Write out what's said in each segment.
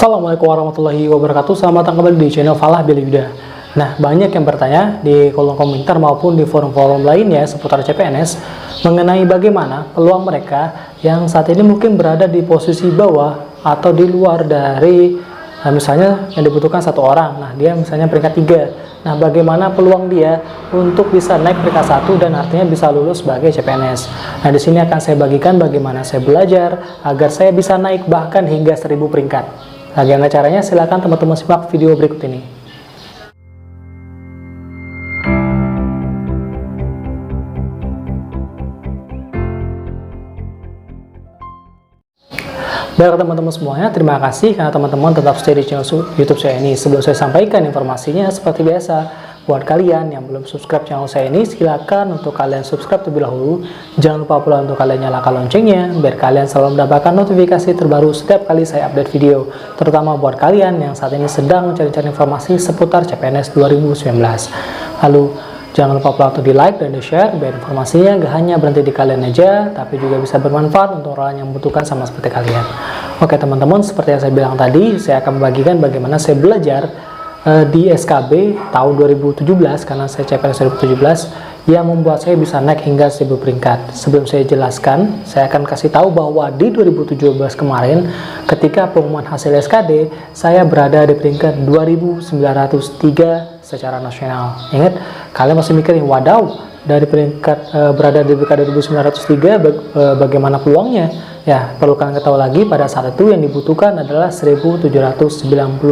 Assalamualaikum warahmatullahi wabarakatuh. Selamat datang kembali di channel Falah Billy Yuda. Nah, banyak yang bertanya di kolom komentar maupun di forum-forum lainnya seputar CPNS mengenai bagaimana peluang mereka yang saat ini mungkin berada di posisi bawah atau di luar dari misalnya yang dibutuhkan satu orang. Nah, dia misalnya peringkat 3. Nah, bagaimana peluang dia untuk bisa naik peringkat 1 dan artinya bisa lulus sebagai CPNS. Nah, di sini akan saya bagikan bagaimana saya belajar agar saya bisa naik bahkan hingga 1000 peringkat. Bagaimana caranya? Silakan teman-teman simak video berikut ini. Baik teman-teman semuanya, terima kasih karena teman-teman tetap stay di channel YouTube saya ini. Sebelum saya sampaikan informasinya, seperti biasa, buat kalian yang belum subscribe channel saya ini, silakan untuk kalian subscribe terlebih dahulu. Jangan lupa pula untuk kalian nyalakan loncengnya, biar kalian selalu mendapatkan notifikasi terbaru setiap kali saya update video. Terutama buat kalian yang saat ini sedang mencari-cari informasi seputar CPNS 2019. Lalu, jangan lupa pula untuk di like dan di share, biar informasinya gak hanya berhenti di kalian aja, tapi juga bisa bermanfaat untuk orang yang membutuhkan sama seperti kalian. Oke teman-teman, seperti yang saya bilang tadi, saya akan membagikan bagaimana saya belajar di SKB tahun 2017, karena saya CPNS 2017, yang membuat saya bisa naik hingga 1000 peringkat. Sebelum saya jelaskan, saya akan kasih tahu bahwa di 2017 kemarin, ketika pengumuman hasil SKD, saya berada di peringkat 2903 secara nasional. Ingat, kalian masih mikirin, wadaw, dari peringkat berada di peringkat 2903, bagaimana peluangnya? Ya, perlu kalian ketahui lagi, pada saat itu yang dibutuhkan adalah 1799.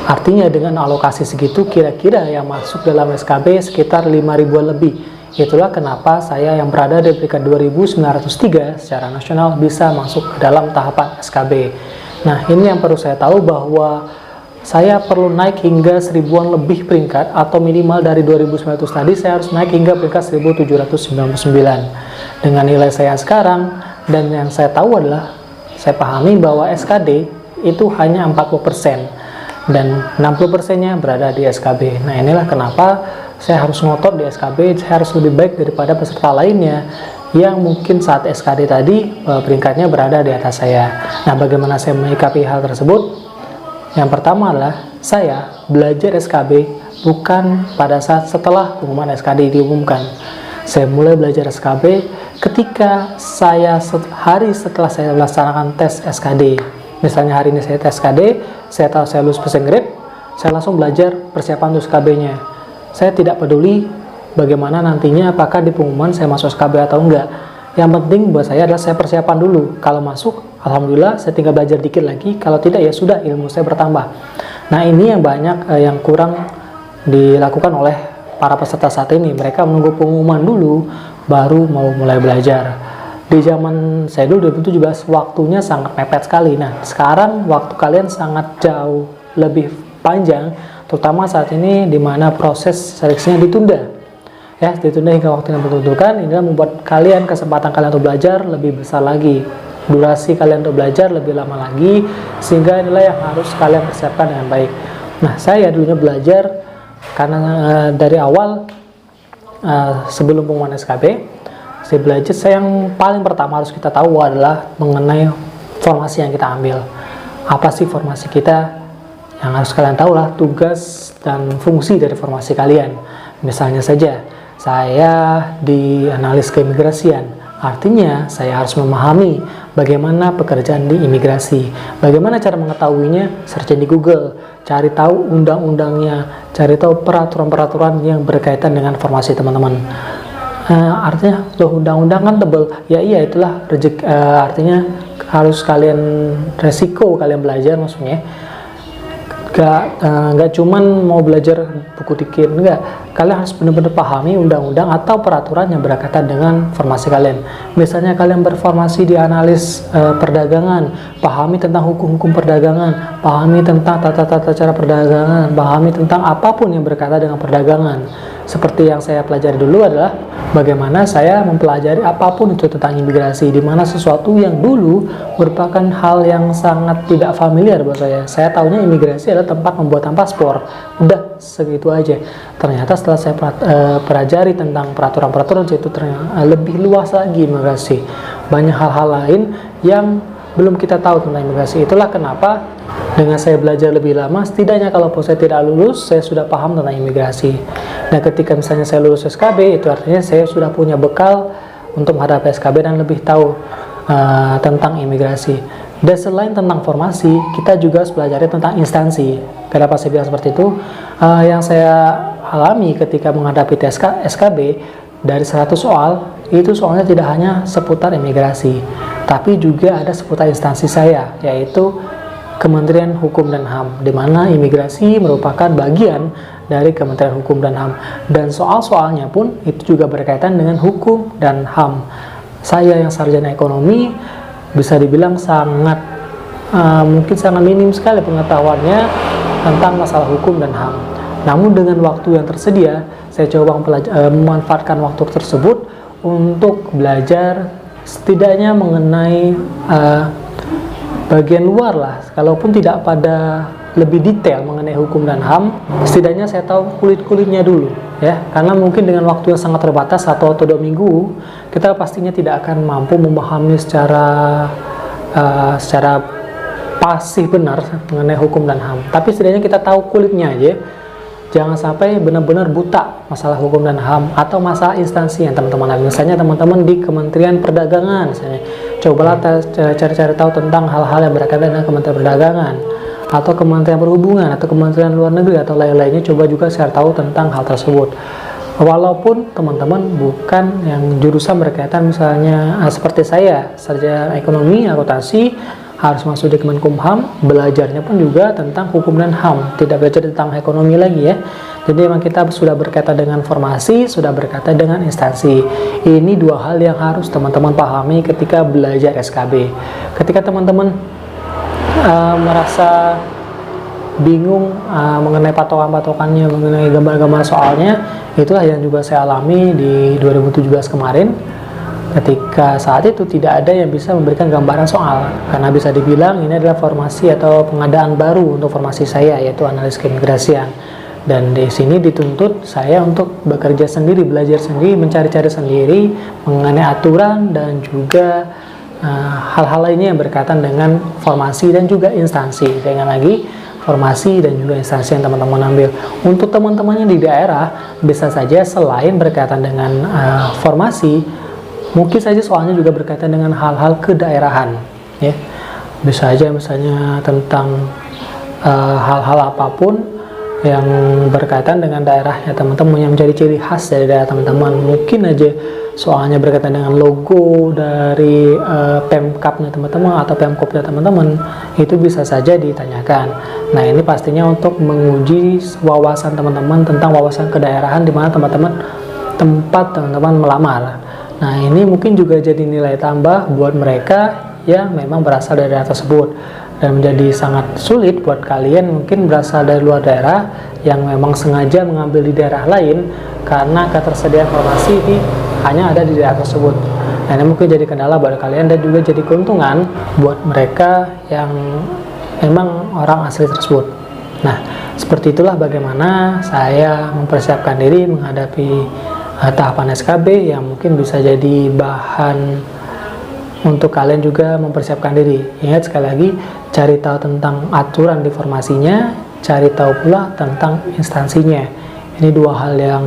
Artinya dengan alokasi segitu, kira-kira yang masuk dalam SKB sekitar 5.000-an lebih. Itulah kenapa saya yang berada di peringkat 2903 secara nasional bisa masuk ke dalam tahapan SKB. Nah, ini yang perlu saya tahu, bahwa saya perlu naik hingga 1000-an lebih peringkat, atau minimal dari 2900 tadi saya harus naik hingga peringkat 1799. Dengan nilai saya sekarang, dan yang saya tahu adalah, saya pahami bahwa SKD itu hanya 40%, dan 60%-nya berada di SKB. Nah, inilah kenapa saya harus ngotot di SKB, saya harus lebih baik daripada peserta lainnya yang mungkin saat SKD tadi peringkatnya berada di atas saya. Nah, bagaimana saya menyikapi hal tersebut? Yang pertama adalah saya belajar SKB bukan pada saat setelah pengumuman SKD diumumkan. Saya mulai belajar SKB ketika saya hari setelah saya melaksanakan tes SKD. Misalnya hari ini saya tes SKD, saya tahu saya lulus passing grade, saya langsung belajar persiapan untuk SKB-nya. Saya tidak peduli bagaimana nantinya, apakah di pengumuman saya masuk SKB atau enggak. Yang penting buat saya adalah saya persiapan dulu. Kalau masuk, alhamdulillah, saya tinggal belajar dikit lagi. Kalau tidak, ya sudah, ilmu saya bertambah. Nah, ini yang banyak yang kurang dilakukan oleh para peserta saat ini. Mereka menunggu pengumuman dulu, baru mau mulai belajar. Di zaman saya dulu 2017, waktunya sangat mepet sekali. Nah, sekarang waktu kalian sangat jauh lebih panjang, terutama saat ini di mana proses seleksinya ditunda. Ya, ditunda hingga waktu yang ditentukan. Inilah membuat kalian, kesempatan kalian untuk belajar lebih besar lagi. Durasi kalian untuk belajar lebih lama lagi, sehingga inilah yang harus kalian persiapkan dengan baik. Nah, saya dulunya belajar karena dari awal sebelum pengumuman SKB, saya belajar, yang paling pertama harus kita tahu adalah mengenai formasi yang kita ambil. Apa sih formasi kita? Yang harus kalian tahu lah tugas dan fungsi dari formasi kalian. Misalnya saja, saya di analis keimigrasian, artinya saya harus memahami bagaimana pekerjaan di imigrasi. Bagaimana cara mengetahuinya? Searching di Google, cari tahu undang-undangnya, cari tahu peraturan-peraturan yang berkaitan dengan formasi teman-teman. Artinya, loh, undang-undang kan tebel. Ya iya, itulah artinya harus kalian resiko kalian belajar, maksudnya nggak cuman mau belajar buku dikit, enggak. Kalian harus benar-benar pahami undang-undang atau peraturan yang berkaitan dengan formasi kalian. Misalnya kalian berformasi di analis perdagangan, pahami tentang hukum-hukum perdagangan, pahami tentang tata-tata cara perdagangan, pahami tentang apapun yang berkaitan dengan perdagangan. Seperti yang saya pelajari dulu adalah bagaimana saya mempelajari apapun itu tentang imigrasi, di mana sesuatu yang dulu merupakan hal yang sangat tidak familiar buat saya. Saya tahunya imigrasi adalah tempat pembuatan paspor, udah segitu aja. Ternyata setelah saya pelajari tentang peraturan-peraturan itu ternyata lebih luas lagi imigrasi. Banyak hal-hal lain yang belum kita tahu tentang imigrasi. Itulah kenapa dengan saya belajar lebih lama, setidaknya kalaupun saya tidak lulus, saya sudah paham tentang imigrasi. Dan ketika misalnya saya lulus SKB, itu artinya saya sudah punya bekal untuk menghadapi SKB dan lebih tahu tentang imigrasi. Dan selain tentang formasi, kita juga harus belajar tentang instansi. Kenapa saya bilang seperti itu? Yang saya alami ketika menghadapi tes SKB, dari 100 soal, itu soalnya tidak hanya seputar imigrasi, tapi juga ada seputar instansi saya, yaitu Kementerian Hukum dan HAM, di mana imigrasi merupakan bagian dari Kementerian Hukum dan HAM. Dan soal-soalnya pun itu juga berkaitan dengan hukum dan HAM. Saya yang sarjana ekonomi bisa dibilang mungkin sangat minim sekali pengetahuannya tentang masalah hukum dan HAM. Namun dengan waktu yang tersedia, saya coba memanfaatkan waktu tersebut untuk belajar setidaknya mengenai bagian luar lah, kalaupun tidak pada lebih detail mengenai hukum dan HAM, setidaknya saya tahu kulit-kulitnya dulu ya, karena mungkin dengan waktu yang sangat terbatas 1 atau 2 minggu, kita pastinya tidak akan mampu memahami secara pasti benar mengenai hukum dan HAM, tapi setidaknya kita tahu kulitnya aja. Jangan sampai benar-benar buta masalah hukum dan HAM atau masalah instansi yang teman-teman ada. Misalnya teman-teman di Kementerian Perdagangan, misalnya, cobalah cari-cari tahu tentang hal-hal yang berkaitan dengan Kementerian Perdagangan atau Kementerian Perhubungan atau Kementerian Luar Negeri atau lain-lainnya. Coba juga share tahu tentang hal tersebut. Walaupun teman-teman bukan yang jurusan berkaitan misalnya seperti saya, sarjana ekonomi, akuntansi, harus masuk di Kemenkumham, belajarnya pun juga tentang hukum dan HAM, tidak belajar tentang ekonomi lagi ya. Jadi memang kita sudah berkaitan dengan formasi, sudah berkaitan dengan instansi. Ini 2 hal yang harus teman-teman pahami ketika belajar SKB. Ketika teman-teman merasa bingung mengenai patokan-patokannya, mengenai gambar-gambar soalnya, itulah yang juga saya alami di 2017 kemarin. Ketika saat itu tidak ada yang bisa memberikan gambaran soal, karena bisa dibilang ini adalah formasi atau pengadaan baru untuk formasi saya, yaitu analis keimigrasian. Dan di sini dituntut saya untuk bekerja sendiri, belajar sendiri, mencari-cari sendiri mengenai aturan dan juga hal-hal lainnya yang berkaitan dengan formasi dan juga instansi. Dengan lagi formasi dan juga instansi yang teman-teman ambil. Untuk teman-teman yang di daerah, bisa saja selain berkaitan dengan formasi, mungkin saja soalnya juga berkaitan dengan hal-hal kedaerahan ya. Bisa aja misalnya tentang hal-hal apapun yang berkaitan dengan daerahnya teman-teman, yang menjadi ciri khas dari daerah teman-teman. Mungkin aja soalnya berkaitan dengan logo dari Pemkapnya teman-teman atau Pemkopnya teman-teman, itu bisa saja ditanyakan. Nah, ini pastinya untuk menguji wawasan teman-teman tentang wawasan kedaerahan di mana tempat teman-teman melamar. Nah, ini mungkin juga jadi nilai tambah buat mereka yang memang berasal dari daerah tersebut, dan menjadi sangat sulit buat kalian mungkin berasal dari luar daerah yang memang sengaja mengambil di daerah lain karena ketersediaan formasi hanya ada di daerah tersebut. Nah, ini mungkin jadi kendala buat kalian dan juga jadi keuntungan buat mereka yang memang orang asli tersebut. Nah, seperti itulah bagaimana saya mempersiapkan diri menghadapi tahapan SKB yang mungkin bisa jadi bahan untuk kalian juga mempersiapkan diri. Ingat sekali lagi, cari tahu tentang aturan di formasinya, cari tahu pula tentang instansinya. Ini 2 hal yang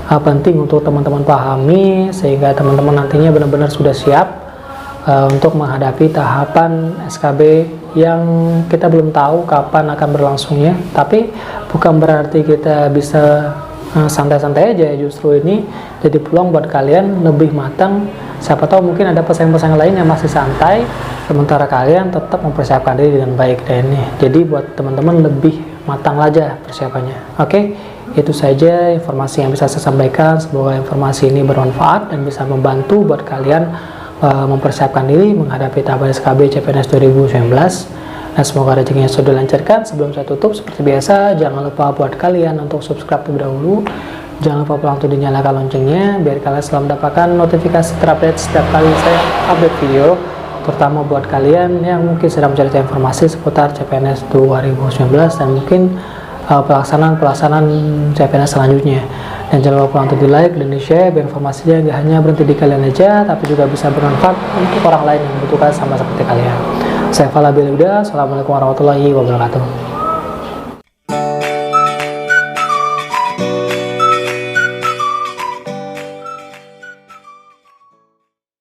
penting untuk teman-teman pahami sehingga teman-teman nantinya benar-benar sudah siap untuk menghadapi tahapan SKB yang kita belum tahu kapan akan berlangsungnya. Tapi bukan berarti kita bisa santai-santai aja, justru ini jadi peluang buat kalian lebih matang. Siapa tahu mungkin ada pesaing-pesaing lain yang masih santai, sementara kalian tetap mempersiapkan diri dengan baik. Dan ini jadi buat teman-teman lebih matang aja persiapannya. Oke, itu saja informasi yang bisa saya sampaikan. Semoga informasi ini bermanfaat dan bisa membantu buat kalian mempersiapkan diri menghadapi tahapan SKB CPNS 2019. Nah, semoga rezekinya sudah dilancarkan. Sebelum saya tutup, seperti biasa, jangan lupa buat kalian untuk subscribe terlebih dahulu. Jangan lupa pula untuk dinyalakan loncengnya, biar kalian selalu mendapatkan notifikasi terupdate setiap kali saya update video. Terutama buat kalian yang mungkin sedang mencari informasi seputar CPNS 2019 dan mungkin pelaksanaan CPNS selanjutnya. Dan jangan lupa untuk di like dan di share biar informasinya nggak hanya berhenti di kalian aja, tapi juga bisa bermanfaat untuk orang lain yang membutuhkan sama seperti kalian. Saya Fala Beluda, Assalamualaikum warahmatullahi wabarakatuh.